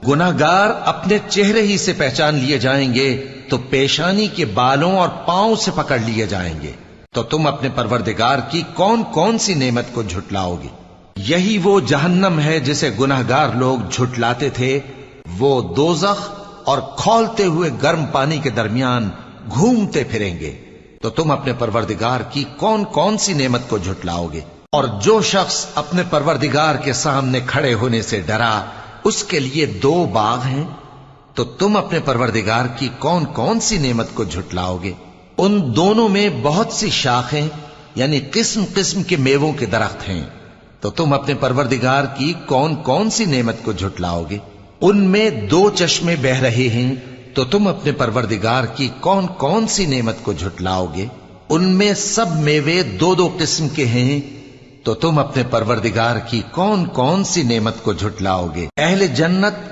गुनाहगार अपने चेहरे ही से पहचान लिए जाएंगे तो पेशानी के बालों और पांव से पकड़ लिए जाएंगे। तो तुम अपने परवरदिगार की कौन कौन सी नेमत को झुटलाओगे? यही वो जहन्नम है जिसे गुनाहगार लोग झुटलाते थे। वो दोजख और खौलते हुए गर्म पानी के दरमियान घूमते फिरेंगे। तो तुम अपने परवरदिगार की कौन कौन सी नेमत को झुटलाओगे? और जो शख्स अपने परवरदिगार के सामने खड़े होने से डरा, उसके लिए 2 बाग हैं। तो तुम अपने परवरदिगार की कौन कौन सी नेमत को झुटलाओगे? उन दोनों में बहुत सी शाखें यानी किस्म किस्म के मेवों के दरख्त हैं। तो तुम अपने परवरदिगार की कौन कौन सी नेमत को झुटलाओगे? उनमें 2 चश्मे बह रहे हैं। तो तुम अपने परवरदिगार की कौन कौन सी नेमत को झुटलाओगे? उनमें सब मेवे 2-2 किस्म के हैं। तो तुम अपने परवरदिगार की कौन कौन सी नेमत को झुटलाओगे? अहले जन्नत